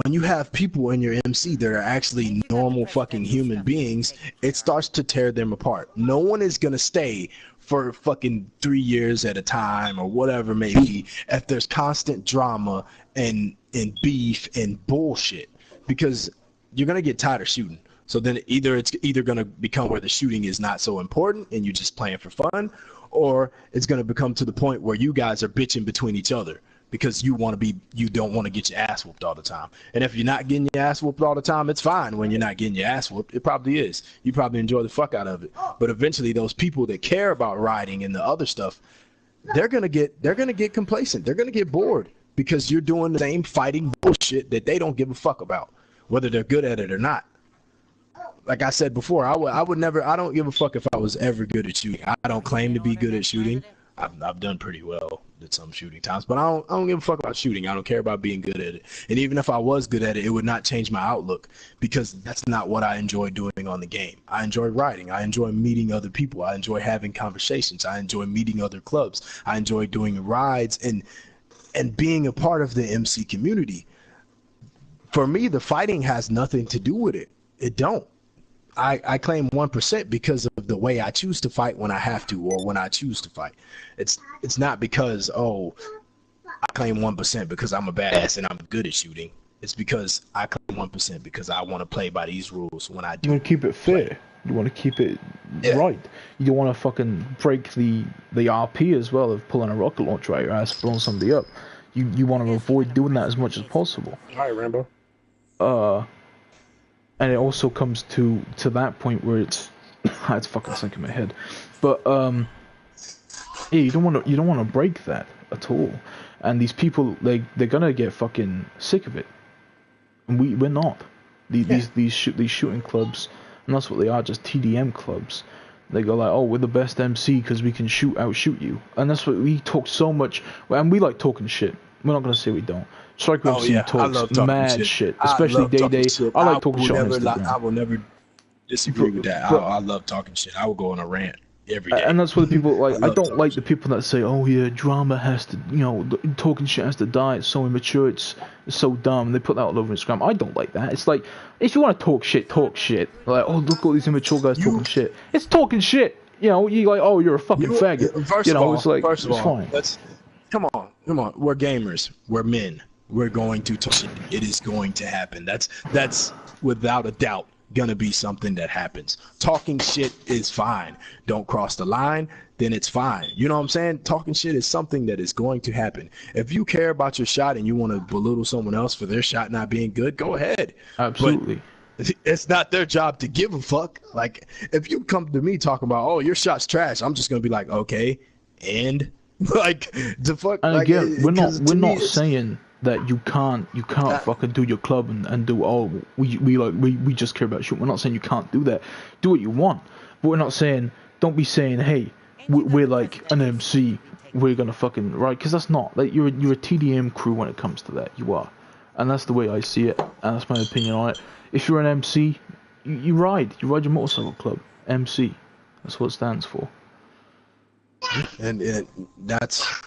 When you have people in your MC that are actually normal fucking human beings, it starts to tear them apart. No one is going to stay for fucking 3 years at a time or whatever it may be if there's constant drama and beef and bullshit, because you're going to get tired of shooting. So then it's either going to become where the shooting is not so important and you're just playing for fun, or it's going to become to the point where you guys are bitching between each other because you don't want to get your ass whooped all the time. And if you're not getting your ass whooped all the time, it's fine when you're not getting your ass whooped. It probably is. You probably enjoy the fuck out of it. But eventually those people that care about riding and the other stuff, they're going to get complacent. They're going to get bored because you're doing the same fighting bullshit that they don't give a fuck about, whether they're good at it or not. Like I said before, I don't give a fuck if I was ever good at shooting. I don't claim to be good at shooting. I've done pretty well at some shooting times, but I don't give a fuck about shooting. I don't care about being good at it. And even if I was good at it, it would not change my outlook, because that's not what I enjoy doing on the game. I enjoy riding. I enjoy meeting other people. I enjoy having conversations. I enjoy meeting other clubs. I enjoy doing rides and being a part of the MC community. For me, the fighting has nothing to do with it. It don't. I claim 1% because of the way I choose to fight when I have to, or when I choose to fight. It's not because, I claim 1% because I'm a badass and I'm good at shooting. It's because I claim 1% because I want to play by these rules when I do. You want to keep it fair. You want to keep it right. You don't want to fucking break the RP as well of pulling a rocket launcher out your ass, blowing somebody up. You want to avoid doing that as much as possible. All right, Rambo. And it also comes to that point where it's fucking sink in my head, but yeah, you don't want to break that at all. And these people, they're gonna get fucking sick of it, and we're not. These shooting clubs, and that's what they are, just TDM clubs. They go like, oh, we're the best MC because we can outshoot you, and that's what we talk so much. And we like talking shit. We're not gonna say we don't. Striker MC talks mad shit, especially Day. I like talking shit on Instagram. I will never disagree with that. I love talking shit. I will go on a rant every day. And that's what the people like. I don't like the people that say, "Oh yeah, drama has to, talking shit has to die. It's so immature. It's so dumb." They put that all over Instagram. I don't like that. It's like, if you want to talk shit, talk shit. Like, oh, look at all these immature guys talking shit. It's talking shit. You like, oh, you're a fucking faggot. First of all, it's fine. Come on. We're gamers. We're men. We're going to touch it. It is going to happen. That's without a doubt gonna be something that happens. Talking shit is fine. Don't cross the line, then it's fine. You know what I'm saying? Talking shit is something that is going to happen. If you care about your shot and you want to belittle someone else for their shot not being good, go ahead. Absolutely. But it's not their job to give a fuck. Like, if you come to me talking about, oh, your shot's trash, I'm just gonna be like, okay, and like the fuck. And like, again, we're not saying that you can't fucking do your club and do we just care about shooting. We're not saying you can't do that. Do what you want, but we're not saying, don't be saying, hey, we're like an MC, we're gonna fucking ride, because that's not, like, you're a TDM crew when it comes to that. You are, and that's the way I see it, and that's my opinion on it. If you're an MC, you ride your motorcycle club. MC, that's what it stands for. And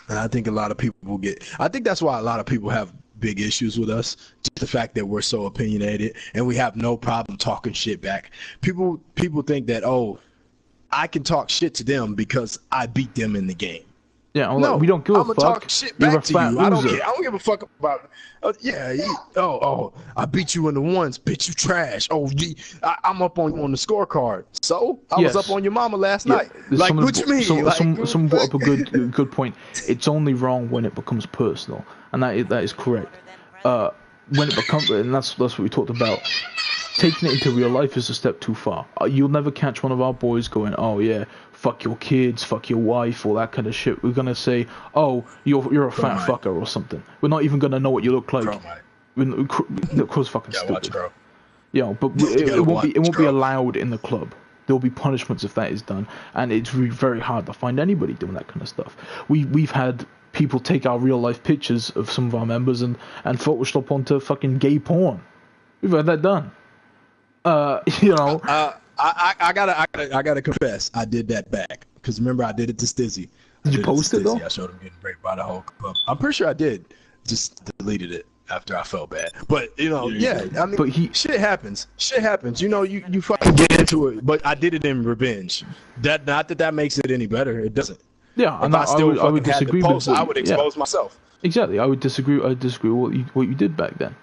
I think a lot of people I think that's why a lot of people have big issues with us. Just the fact that we're so opinionated and we have no problem talking shit back. People think that, oh, I can talk shit to them because I beat them in the game. Yeah, no, we don't give a fuck. I'm gonna talk shit back to you. I don't care. I don't give a fuck about. I beat you in the ones. Bitch, you trash. I'm up on you on the scorecard. So I was up on your mama last night. Like, what you mean? Someone brought up a good point. It's only wrong when it becomes personal, and that is correct. When it becomes, and that's what we talked about. Taking it into real life is a step too far. You'll never catch one of our boys going, oh yeah, fuck your kids, fuck your wife, all that kind of shit. We're gonna say, oh, you're a fat fucker or something. We're not even gonna know what you look like. Crow's fucking stupid. Watch, bro. But it won't be allowed in the club. There will be punishments if that is done, and it's very hard to find anybody doing that kind of stuff. We've had people take our real life pictures of some of our members and Photoshop onto fucking gay porn. We've had that done. You know. I gotta confess, I did that back because remember I did it to Stizzy. Did you post it though? I showed him getting raped by the whole club. I'm pretty sure I did. Just deleted it after I felt bad. But I mean, but shit happens. Shit happens. You fucking get into it. But I did it in revenge. Not that makes it any better. It doesn't. Yeah, if I would disagree with I would expose myself. Exactly. I would disagree with what you did back then.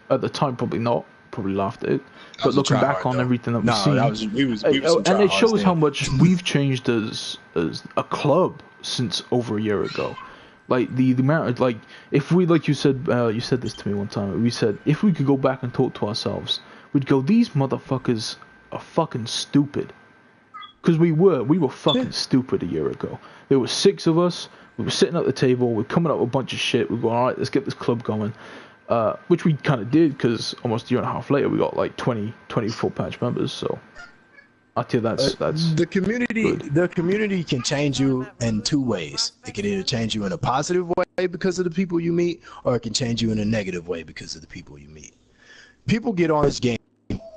At the time, probably not. Probably laughed at it. But looking back on everything that we've seen, and it shows how much we've changed as a club since over a year ago. Like the amount of, like, if we, like you said this to me one time, we said if we could go back and talk to ourselves, we'd go, these motherfuckers are fucking stupid. Because we were fucking stupid a year ago. There were 6 of us, we were sitting at the table, we're coming up with a bunch of shit, we're going, alright, let's get this club going. Which we kind of did, because almost a year and a half later we got like 20 full patch members, so I tell you that's the community good. The community can change you in 2 ways. It can either change you in a positive way because of the people you meet, or it can change you in a negative way because of the people you meet. People get on this game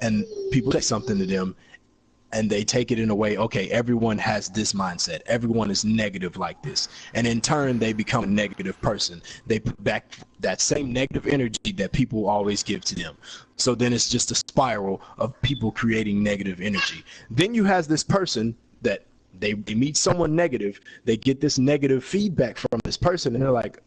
and people say something to them and they take it in a way, okay, everyone has this mindset, everyone is negative like this, and in turn they become a negative person. They put back that same negative energy that people always give to them. So then it's just a spiral of people creating negative energy. Then you have this person that they meet someone negative, they get this negative feedback from this person, and they're like,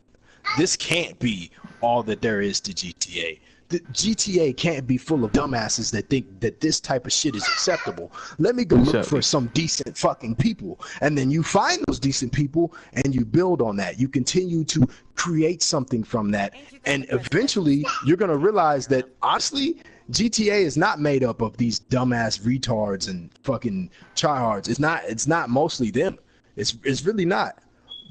this can't be all that there is to GTA. The GTA can't be full of dumbasses that think that this type of shit is acceptable. Let me go look for some decent fucking people. And then you find those decent people and you build on that. You continue to create something from that. And eventually you're going to realize that, honestly, GTA is not made up of these dumbass retards and fucking tryhards. It's not mostly them. It's really not.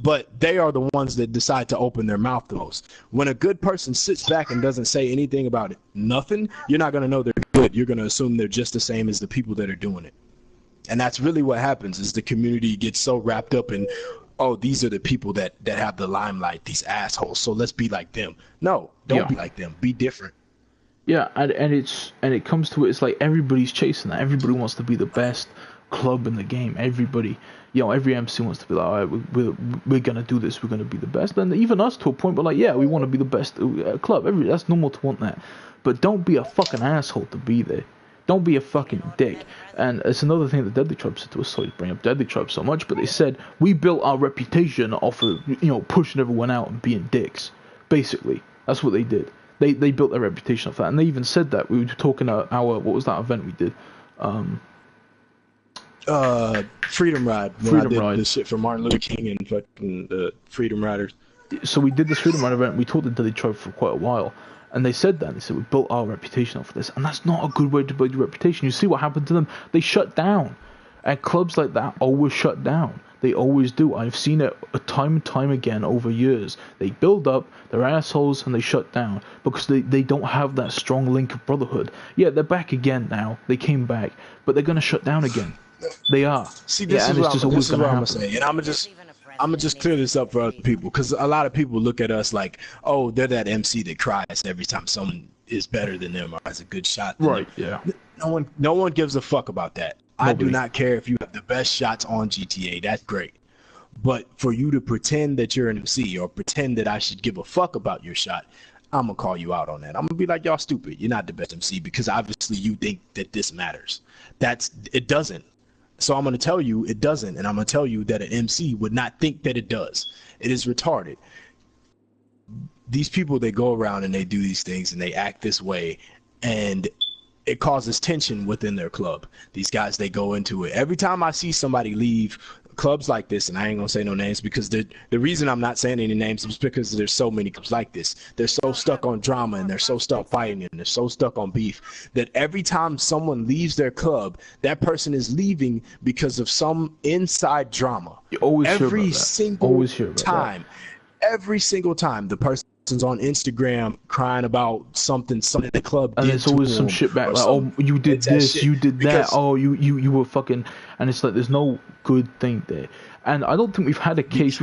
But they are the ones that decide to open their mouth the most. When a good person sits back and doesn't say anything about it, nothing, you're not going to know they're good. You're going to assume they're just the same as the people that are doing it. And that's really what happens, is the community gets so wrapped up in, oh, these are the people that have the limelight, these assholes, so let's be like them. No, don't be like them. Be different. Yeah, and it comes to it, it's like everybody's chasing that. Everybody wants to be the best club in the game. Everybody, every MC wants to be like, all right, we're gonna do this, we're gonna be the best. And even us, to a point, we're like, yeah, we want to be the best club. That's normal to want that, but don't be a fucking asshole to be there. Don't be a fucking dick. And it's another thing that Deadly Tribe said to us. Sorry to bring up Deadly Tribe so much, but they said we built our reputation off of pushing everyone out and being dicks. Basically, that's what they did. They built their reputation off that, and they even said that. We were talking about what was that event we did? Freedom Ride. I did this shit for Martin Luther King and fucking the Freedom Riders. So we did this Freedom Ride event. We talked to Deadly Tribe for quite a while, and they said that. They said we built our reputation off of this, and that's not a good way to build your reputation. You see what happened to them? They shut down, and clubs like that always shut down. They always do. I've seen it time and time again over years. They build up, they're assholes, and they shut down because they don't have that strong link of brotherhood. Yeah, they're back again now. They came back, but they're gonna shut down again. They are. See, this is what I'm gonna say, and I'm gonna just clear this up for other people, because a lot of people look at us like, oh, they're that MC that cries every time someone is better than them or has a good shot. Right. Yeah. No one gives a fuck about that. Nobody. I do not care if you have the best shots on GTA. That's great. But for you to pretend that you're an MC or pretend that I should give a fuck about your shot, I'm going to call you out on that. I'm going to be like, y'all stupid. You're not the best MC because obviously you think that this matters. It doesn't. So I'm going to tell you it doesn't. And I'm going to tell you that an MC would not think that it does. It is retarded. These people, they go around and they do these things and they act this way, and it causes tension within their club. These guys, they go into it. Every time I see somebody leave clubs like this, and I ain't gonna say no names because the reason I'm not saying any names is because there's so many clubs like this. They're so stuck on drama and they're so stuck fighting and they're so stuck on beef that every time someone leaves their club, that person is leaving because of some inside drama. You always every single time the person person's on Instagram crying about something the club did, and it's always to some him shit back, or like, some- oh, you did it's that this, shit. you did that, Because- oh, you were fucking, and it's like there's no good thing there. And I don't think we've had a case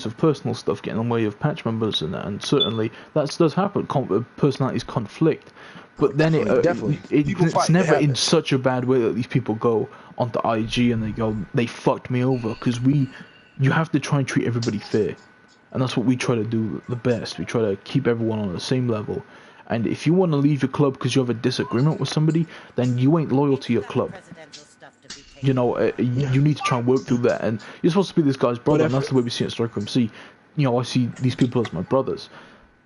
of personal stuff getting in the way of patch members and that, and certainly that does happen. Personalities conflict, but then Definitely. People it's fight, it never in happens. such a bad way that these people go onto IG and they fucked me over, because you have to try and treat everybody fair. And that's what we try to do the best. We try to keep everyone on the same level. And if you want to leave your club because you have a disagreement with somebody, then you ain't loyal to your club. You know, you need to try and work through that. And you're supposed to be this guy's brother, and that's the way we see it at Striker MC. You know, I see these people as my brothers.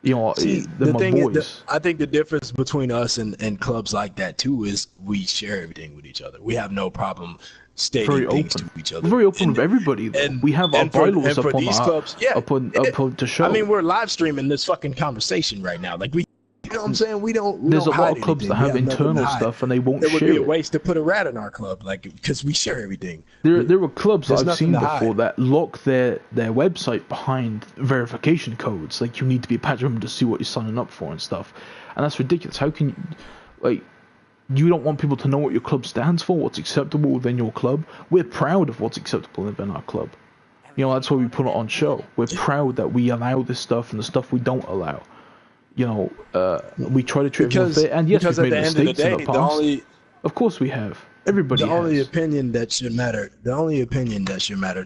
You know, they're my boys. I think the difference between us and clubs like that too is we share everything with each other. We have no problem stating Very things open. to each other. We're very open with everybody. Though. We have our bylaws up on these clubs, up on to show. I mean, we're live streaming this fucking conversation right now. Like you know what I'm saying? We don't. There's a hide lot of clubs anything. that have internal stuff and they won't share it. It would be a waste to put a rat in our club, like, because we share everything. There were clubs There's I've seen nothing to before hide. that lock their website behind verification codes. Like, you need to be a patch member to see what you're signing up for and stuff. And that's ridiculous. How can you, like, you don't want people to know what your club stands for, what's acceptable within your club? We're proud of what's acceptable within our club. You know, that's why we put it on show. We're proud that we allow this stuff and the stuff we don't allow. You know, we try to treat everyone fair. And yes, we've made mistakes in the past. Of course we have. Everybody has. The only opinion that should matter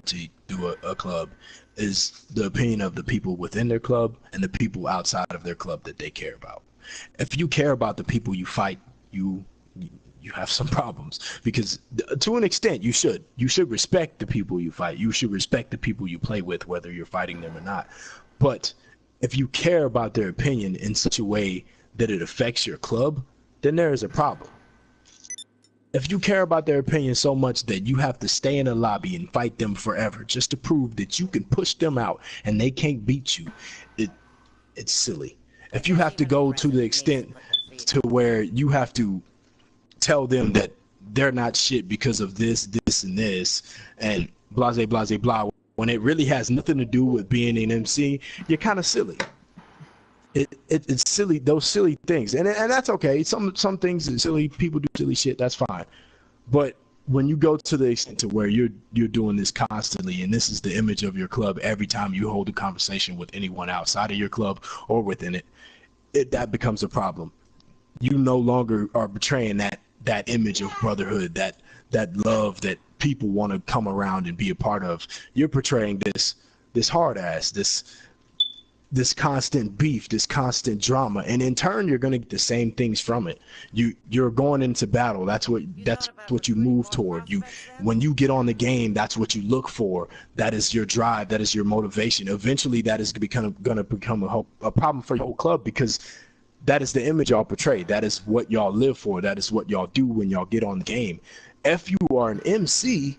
to do a club is the opinion of the people within their club and the people outside of their club that they care about. If you care about the people you fight, you have some problems, because to an extent you should respect the people you fight. You should respect the people you play with, whether you're fighting them or not. But if you care about their opinion in such a way that it affects your club, then there is a problem. If you care about their opinion so much that you have to stay in a lobby and fight them forever just to prove that you can push them out and they can't beat you, it's silly. If you have to go to the extent to where you have to tell them that they're not shit because of this, and this, and blah, blah, blah, blah, when it really has nothing to do with being an MC, you're kind of silly. It's silly, those silly things, and that's okay. Some things are silly. People do silly shit. That's fine. But when you go to the extent to where you're doing this constantly, and this is the image of your club every time you hold a conversation with anyone outside of your club or within it, that becomes a problem. You no longer are betraying that image of brotherhood, that love that people want to come around and be a part of. You're portraying this hard ass, this constant beef, this constant drama, and in turn you're going to get the same things from it. You're going into battle. That's what you move toward. When you get on the game, that's what you look for. That is your drive. That is your motivation. Eventually that is going to become a problem for your whole club, because that is the image y'all portray. That is what y'all live for. That is what y'all do when y'all get on the game. If you are an MC,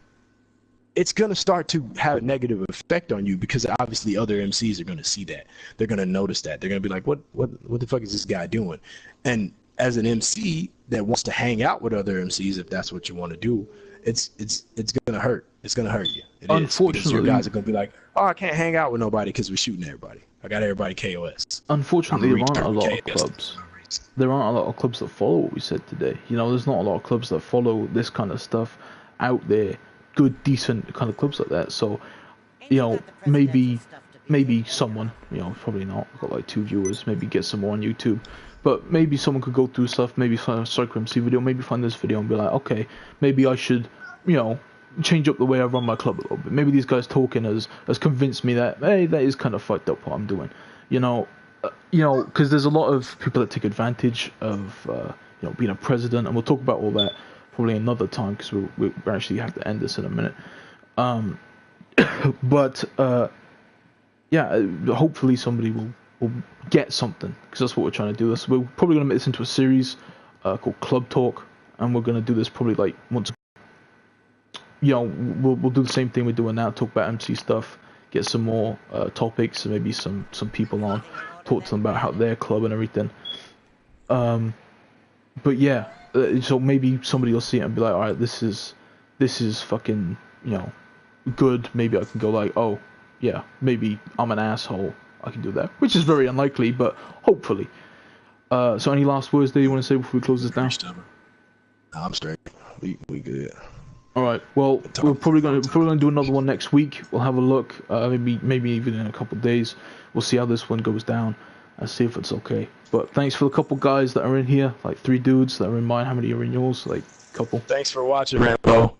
it's going to start to have a negative effect on you, because obviously other MCs are going to see that. They're going to notice that. They're going to be like, what the fuck is this guy doing? And as an MC that wants to hang out with other MCs, if that's what you want to do, it's going to hurt. It's going to hurt you. Unfortunately, your guys are going to be like, oh, I can't hang out with nobody because we're shooting everybody. I got everybody KOS. Unfortunately, there aren't a lot of clubs. There aren't a lot of clubs that follow what we said today. You know, there's not a lot of clubs that follow this kind of stuff out there. Good, decent kind of clubs like that. So, you know, maybe someone, you know, probably not. I've got like 2 viewers. Maybe get some more on YouTube. But maybe someone could go through stuff. Maybe find a Striker MC video. Maybe find this video and be like, okay, maybe I should, you know, change up the way I run my club a little bit. Maybe these guys talking has convinced me that, hey, that is kind of fucked up what I'm doing. You know, because there's a lot of people that take advantage of, you know, being a president, and we'll talk about all that probably another time, because we actually have to end this in a minute. But yeah, hopefully somebody will get something, because that's what we're trying to do. We're probably going to make this into a series called Club Talk, and we're going to do this probably like once. You know, we'll do the same thing we're doing now, talk about MC stuff, get some more topics, and maybe some people on, talk to them about how their club and everything. But yeah, so maybe somebody will see it and be like, alright, this is fucking, you know, good. Maybe I can go like, oh, yeah, maybe I'm an asshole, I can do that, which is very unlikely, but hopefully. So any last words that you want to say before we close this down? I'm straight. We good. All right. Well, we're probably gonna do another one next week. We'll have a look. Maybe even in a couple of days. We'll see how this one goes down and see if it's okay. But thanks for the couple guys that are in here, like 3 dudes that are in mine. How many are in yours? Like couple. Thanks for watching, Rambo.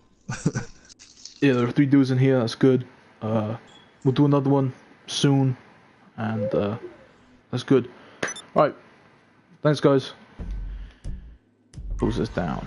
Yeah, there are 3 dudes in here. That's good. We'll do another one soon, and that's good. All right. Thanks, guys. Close this down.